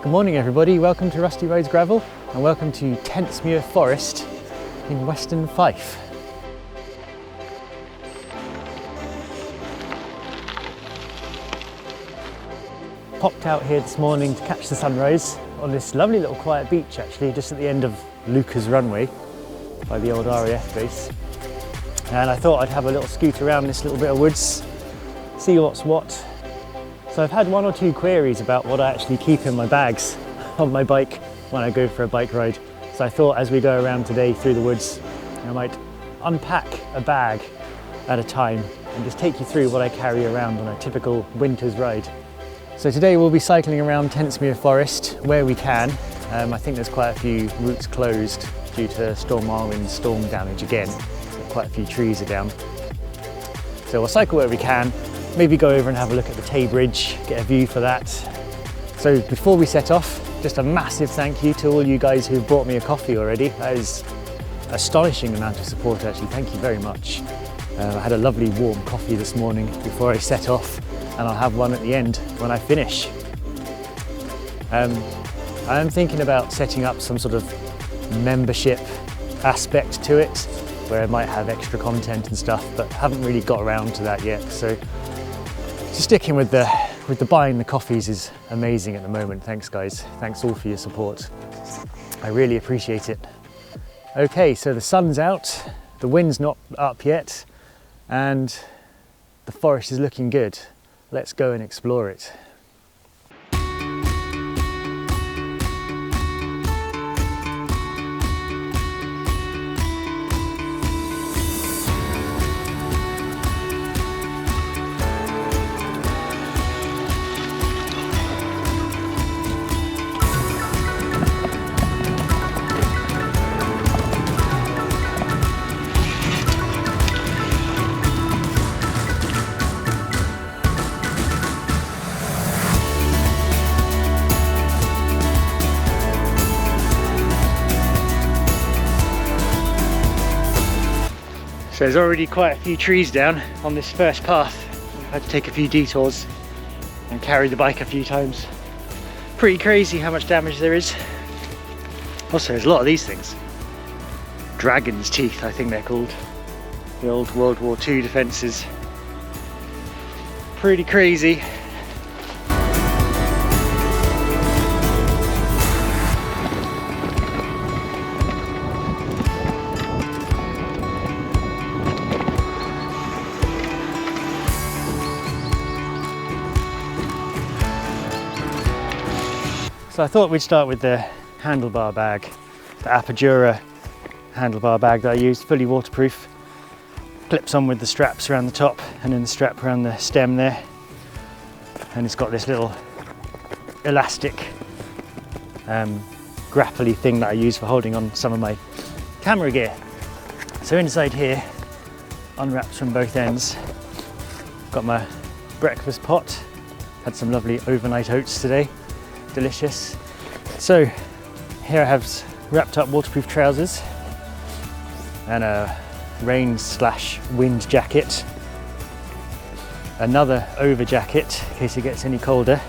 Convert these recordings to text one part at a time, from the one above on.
Good morning everybody, welcome to Rusty Roads Gravel and welcome to Tentsmuir Forest in Western Fife. Popped out here this morning to catch the sunrise on this lovely little quiet beach actually, just at the end of Luca's runway by the old RAF base. And I thought I'd have a little scoot around this little bit of woods, see what's what. So I've had one or two queries about what I actually keep in my bags on my bike when I go for a bike ride. So I thought as we go around today through the woods, I might unpack a bag at a time and just take you through what I carry around on a typical winter's ride. So today we'll be cycling around Tentsmuir Forest where we can. I think there's quite a few routes closed due to Storm Arwen storm damage again. Quite a few trees are down. So we'll cycle where we can. Maybe go over and have a look at the Tay Bridge, get a view for that. So before we set off, just a massive thank you to all you guys who've bought me a coffee already. That is an astonishing amount of support actually, thank you very much. I had a lovely warm coffee this morning before I set off, and I'll have one at the end when I finish. I am thinking about setting up some sort of membership aspect to it, where I might have extra content and stuff, but haven't really got around to that yet. So sticking with the buying the coffees is amazing at the moment. Thanks guys, thanks all for your support. I really appreciate it. Okay, so the sun's out, the wind's not up yet, and the forest is looking good. Let's go and explore it. So there's already quite a few trees down on this first path. I had to take a few detours and carry the bike a few times. Pretty crazy how much damage there is. Also, there's a lot of these things. Dragon's teeth, I think they're called. The old World War II defences. Pretty crazy. So I thought we'd start with the handlebar bag, the apidura handlebar bag that I used, fully waterproof. Clips on with the straps around the top and then the strap around the stem there. And it's got this little elastic grapply thing that I use for holding on some of my camera gear. So inside here, unwrapped from both ends, got my breakfast pot. Had some lovely overnight oats today. Delicious. So here I have wrapped up waterproof trousers and a rain/wind jacket, another over jacket in case it gets any colder,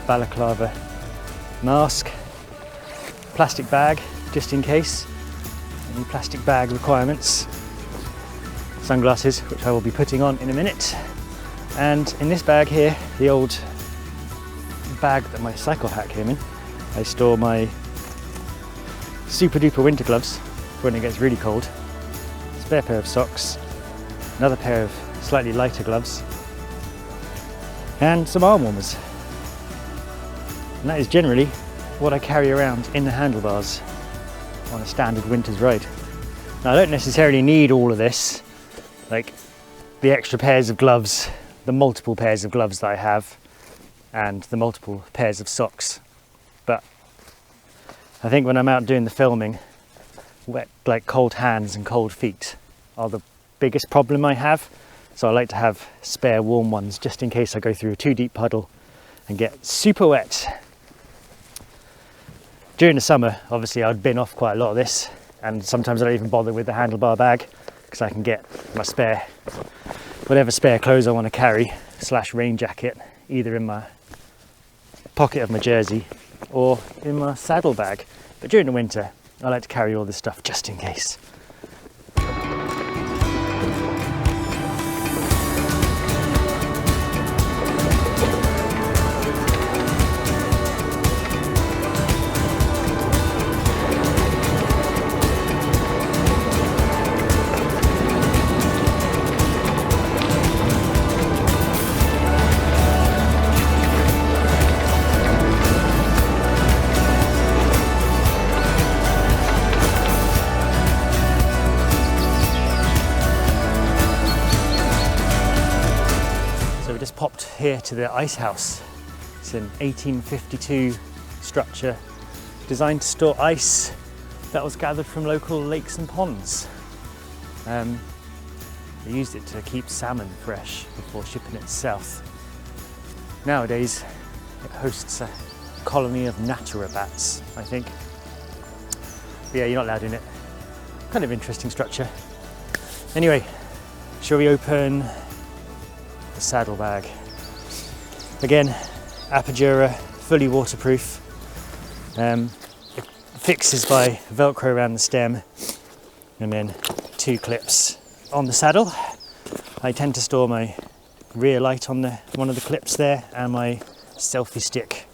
balaclava mask, plastic bag just in case, any plastic bag requirements, sunglasses which I will be putting on in a minute, and in this bag here, the old bag that my cycle hat came in, I store my super duper winter gloves for when it gets really cold, spare pair of socks, another pair of slightly lighter gloves, and some arm warmers. And that is generally what I carry around in the handlebars on a standard winter's ride. Now I don't necessarily need all of this, like the extra pairs of gloves, the multiple pairs of gloves that I have, and the multiple pairs of socks. But I think when I'm out doing the filming, wet, like cold hands and cold feet are the biggest problem I have. So I like to have spare warm ones just in case I go through a too deep puddle and get super wet. During the summer, obviously I'd bin off quite a lot of this, and sometimes I don't even bother with the handlebar bag because I can get my spare, whatever spare clothes I want to carry / rain jacket, either in my pocket of my jersey or in my saddle bag. But during the winter, I like to carry all this stuff just in case. Popped here to the ice house. It's an 1852 structure designed to store ice that was gathered from local lakes and ponds. They used it to keep salmon fresh before shipping it south. Nowadays it hosts a colony of natura bats, I think. But yeah, you're not allowed in it. Kind of interesting structure. Anyway, shall we open the saddle bag? Again, apidura, fully waterproof. It fixes by Velcro around the stem and then 2 clips on the saddle. I tend to store my rear light on one of the clips there, and my selfie stick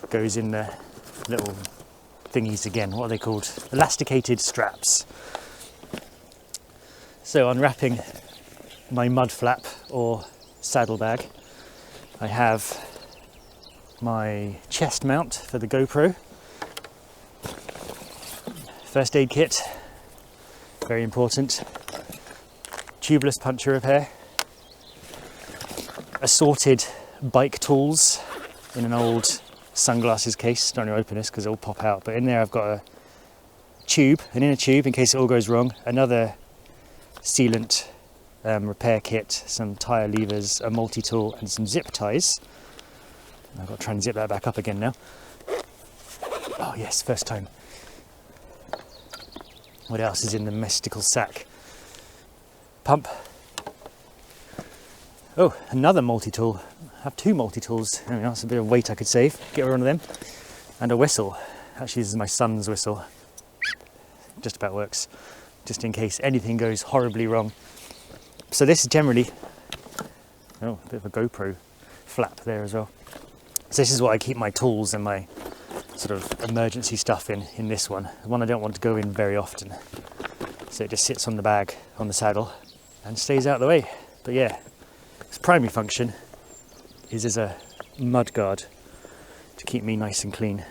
goes in the little thingies again. What are they called? Elasticated straps. So unwrapping my mud flap or saddle bag, I have my chest mount for the GoPro, first aid kit, very important, tubeless puncture repair, assorted bike tools in an old sunglasses case. Don't want to open this because it'll pop out, but in there I've got a tube, an inner tube in case it all goes wrong, another sealant repair kit, some tyre levers, a multi-tool and some zip ties. I've got to try and zip that back up again now. Oh yes, first time. What else is in the mystical sack? Pump. Oh, another multi-tool. I have 2 multi-tools. There we are, that's a bit of weight I could save. Get rid of them. And a whistle. Actually, this is my son's whistle. Just about works. Just in case anything goes horribly wrong. So this is generally, oh, a bit of a GoPro flap there as well. So this is what I keep my tools and my sort of emergency stuff in this one. The one I don't want to go in very often. So it just sits on the bag, on the saddle, and stays out of the way. But yeah, its primary function is as a mud guard to keep me nice and clean.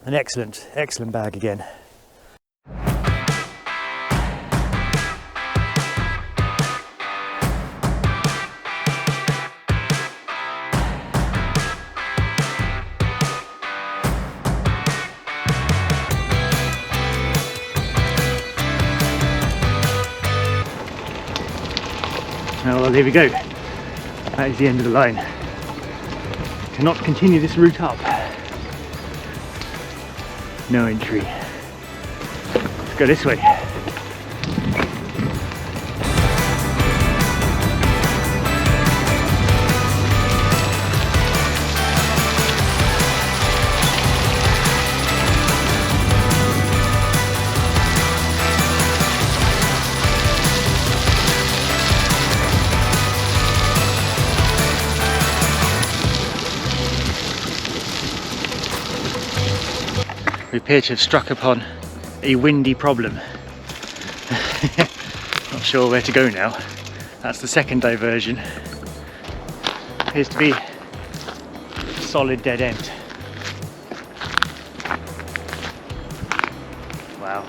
An excellent, excellent bag again. Oh, well, here we go. That is the end of the line. Cannot continue this route up. No entry. go this way. We appear to have struck upon a windy problem. Not sure where to go now. That's the second diversion. Appears to be a solid dead end. Wow.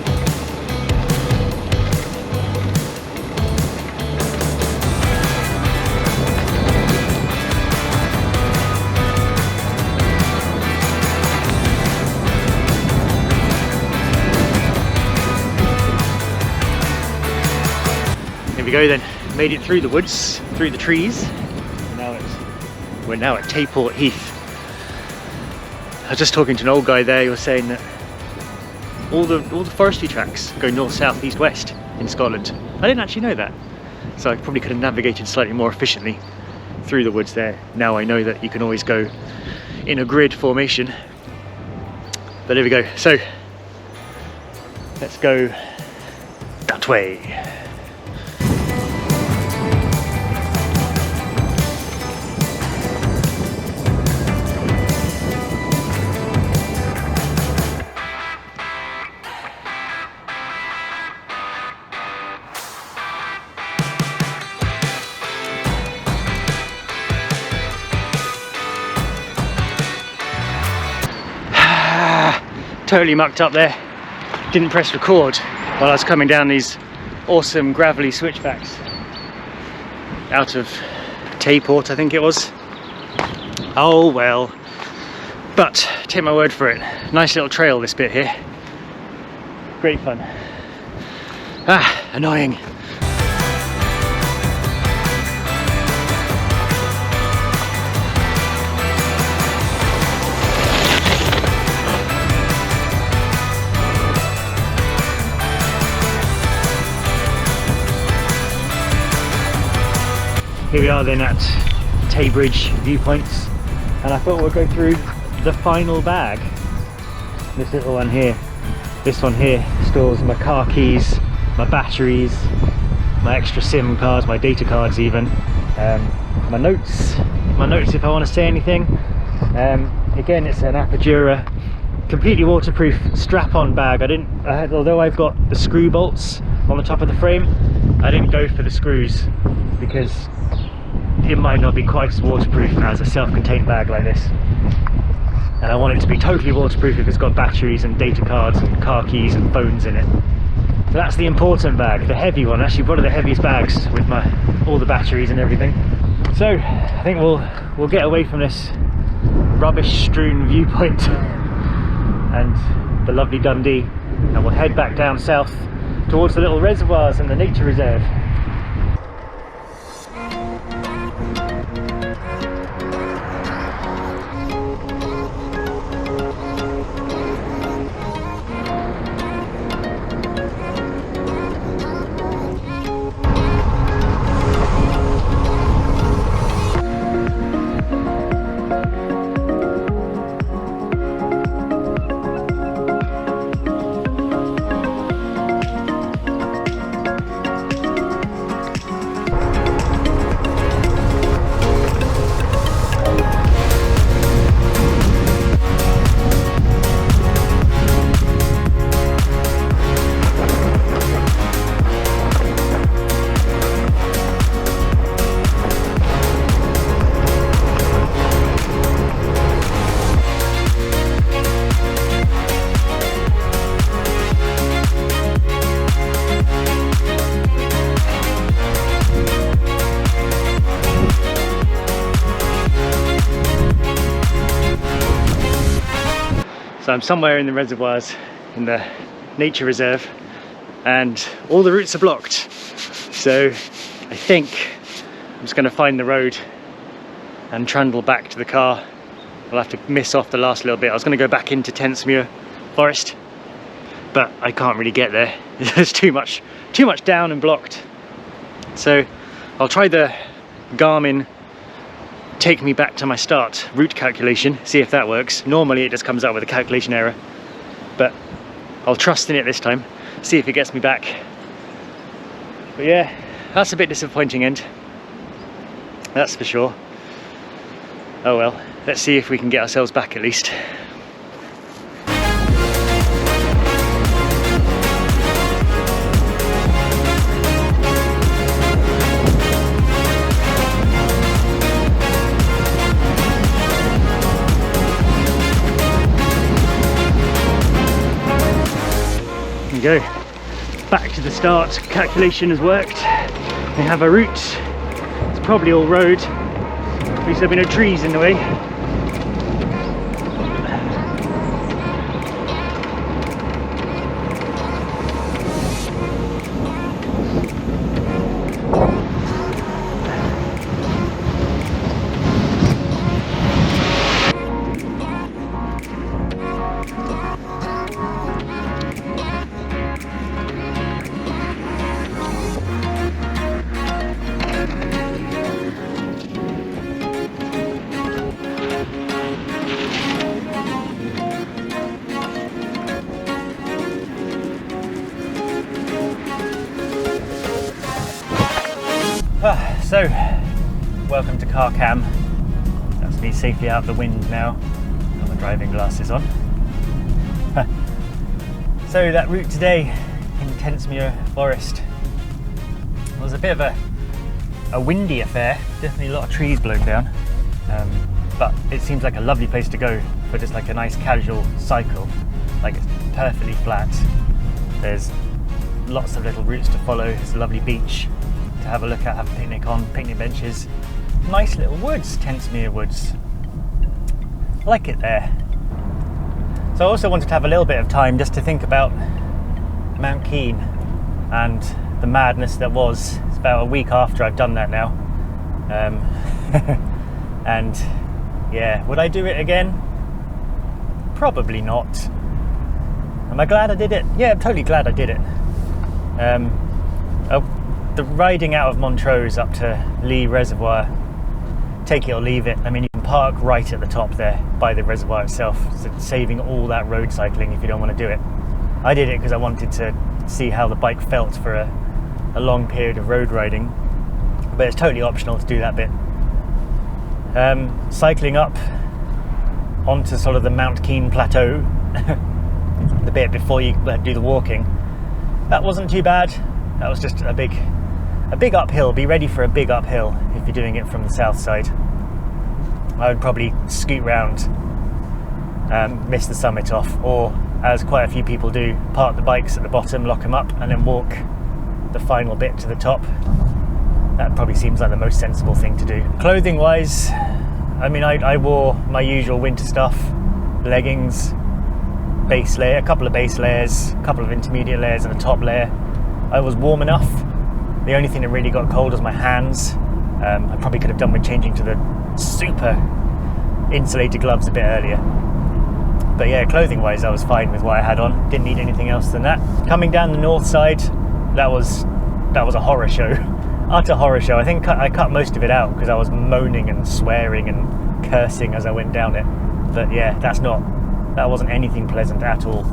Here we go then, made it through the woods, through the trees. We're now at Tentsmuir Heath. I was just talking to an old guy there. He was saying that all the forestry tracks go north, south, east, west in Scotland. I didn't actually know that, so I probably could have navigated slightly more efficiently through the woods there. Now I know that you can always go in a grid formation. But there we go. So let's go that way. Totally mucked up there. Didn't press record while I was coming down these awesome gravelly switchbacks out of Tentsmuir, I think it was. Oh well. But take my word for it. Nice little trail this bit here. Great fun. Annoying. Here we are then at Taybridge viewpoints, and I thought we'd go through the final bag. This little one here. This one here stores my car keys, my batteries, my extra SIM cards, my data cards even, my notes if I want to say anything. Again, it's an apidura, completely waterproof strap-on bag. Although I've got the screw bolts on the top of the frame, I didn't go for the screws because it might not be quite as waterproof as a self-contained bag like this, and I want it to be totally waterproof if it's got batteries and data cards and car keys and phones in it. So that's the important bag, the heavy one, actually one of the heaviest bags with all the batteries and everything. So I think we'll get away from this rubbish strewn viewpoint and the lovely Dundee, and we'll head back down south towards the little reservoirs and the nature reserve. So I'm somewhere in the reservoirs in the nature reserve and all the routes are blocked. So I think I'm just going to find the road and trundle back to the car. I'll have to miss off the last little bit. I was going to go back into Tentsmuir forest, but but I can't really get there. There's too much down and blocked. So I'll try the Garmin take me back to my start route calculation, see if that works. Normally it just comes out with a calculation error, but I'll trust in it this time, see if it gets me back. But yeah, that's a bit disappointing end, that's for sure. Oh well, let's see if we can get ourselves back at least. Go back to the start. Calculation has worked. We have a route. It's probably all road. At least there've been no trees in the way. So, welcome to car cam. That's me safely out of the wind now. Got my driving glasses on. So that route today in Tentsmuir forest was a bit of a windy affair. Definitely a lot of trees blown down. But it seems like a lovely place to go for just like a nice casual cycle. Like it's perfectly flat. There's lots of little routes to follow. It's a lovely beach to have a look at, have a picnic on, picnic benches. Nice little woods, Tentsmuir woods. I like it there. So I also wanted to have a little bit of time just to think about Mount Keene and the madness that was. It's about a week after I've done that now. And yeah, would I do it again? Probably not. Am I glad I did it? Yeah, I'm totally glad I did it. The riding out of Montrose up to Lee Reservoir, take it or leave it. I mean, you can park right at the top there by the reservoir itself, so saving all that road cycling if you don't want to do it. I did it because I wanted to see how the bike felt for a long period of road riding, but it's totally optional to do that bit. Cycling up onto sort of the Mount Keene plateau, the bit before you do the walking, that wasn't too bad. That was just a big uphill. Be ready for a big uphill if you're doing it from the south side. I would probably scoot round, miss the summit off, or as quite a few people do, park the bikes at the bottom, lock them up, and then walk the final bit to the top. That probably seems like the most sensible thing to do. Clothing wise, I mean, I wore my usual winter stuff, leggings, base layer, a couple of base layers, a couple of intermediate layers, and a top layer. I was warm enough. The only thing that really got cold was my hands. I probably could have done with changing to the super insulated gloves a bit earlier. But yeah, clothing wise I was fine with what I had on. Didn't need anything else than that. Coming down the north side, that was a horror show. Utter horror show. I think I cut most of it out because I was moaning and swearing and cursing as I went down it. But yeah, that wasn't anything pleasant at all.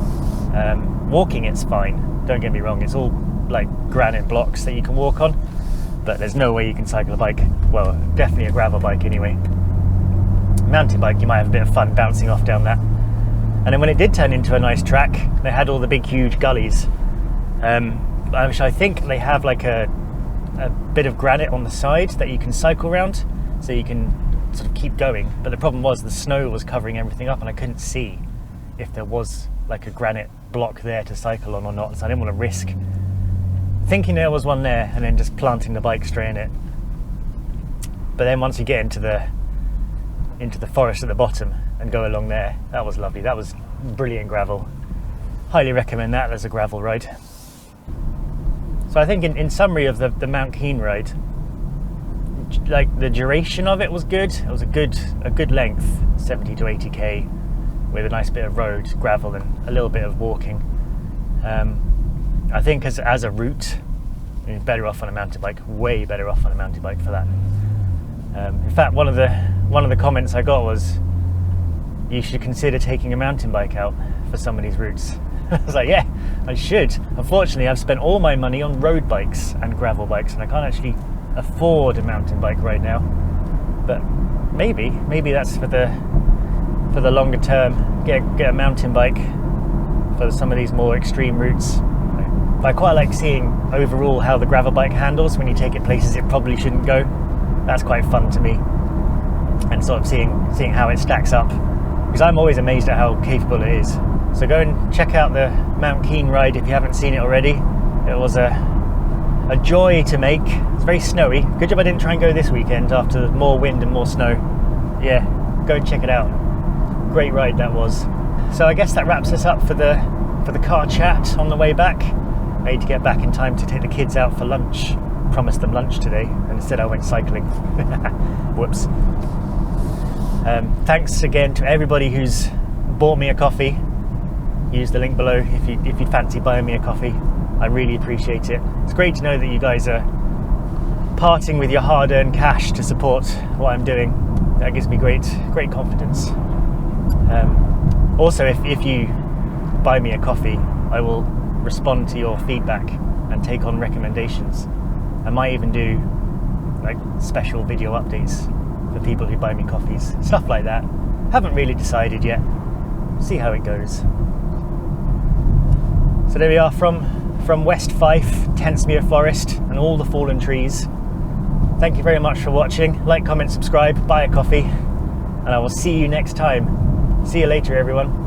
Walking it's fine, don't get me wrong, it's all like granite blocks that you can walk on, but there's no way you can cycle a bike. Well, definitely a gravel bike anyway. Mountain bike, you might have a bit of fun bouncing off down that. And then when it did turn into a nice track, they had all the big huge gullies, which I think they have like a bit of granite on the side that you can cycle around, so you can sort of keep going. But the problem was the snow was covering everything up and I couldn't see if there was like a granite block there to cycle on or not, so I didn't want to risk thinking there was one there and then just planting the bike straight in it. But then once you get into the forest at the bottom and go along there, that was lovely. That was brilliant gravel. Highly recommend that as a gravel ride. So I think in summary of the Mount Keene ride, like the duration of it was good. It was a good length, 70 to 80k, with a nice bit of road, gravel, and a little bit of walking. I think as a route, you're better off on a mountain bike, way better off on a mountain bike for that. In fact, one of the comments I got was, you should consider taking a mountain bike out for some of these routes. I was like, yeah, I should. Unfortunately, I've spent all my money on road bikes and gravel bikes, and I can't actually afford a mountain bike right now. But maybe that's for the longer term. Get a mountain bike for some of these more extreme routes. I quite like seeing overall how the gravel bike handles when you take it places it probably shouldn't go. That's quite fun to me, and sort of seeing how it stacks up, because I'm always amazed at how capable it is. So go and check out the Mount Keene ride if you haven't seen it already. It was a joy to make. It's very snowy. Good job I didn't try and go this weekend after more wind and more snow. Yeah, go and check it out. Great ride that was. So I guess that wraps us up for the car chat on the way back. I need to get back in time to take the kids out for lunch. Promised them lunch today, and instead I went cycling. Whoops. Thanks again to everybody who's bought me a coffee. Use the link below if you fancy buying me a coffee. I really appreciate it. It's great to know that you guys are parting with your hard-earned cash to support what I'm doing. That gives me great confidence. Also, if you buy me a coffee, I will respond to your feedback and take on recommendations. I might even do like special video updates for people who buy me coffees, stuff like that. Haven't really decided yet. See how it goes. So there we are from West Fife, Tentsmuir Forest, and all the fallen trees. Thank you very much for watching. Like, comment, subscribe, buy a coffee, and I will see you next time. See you later, everyone.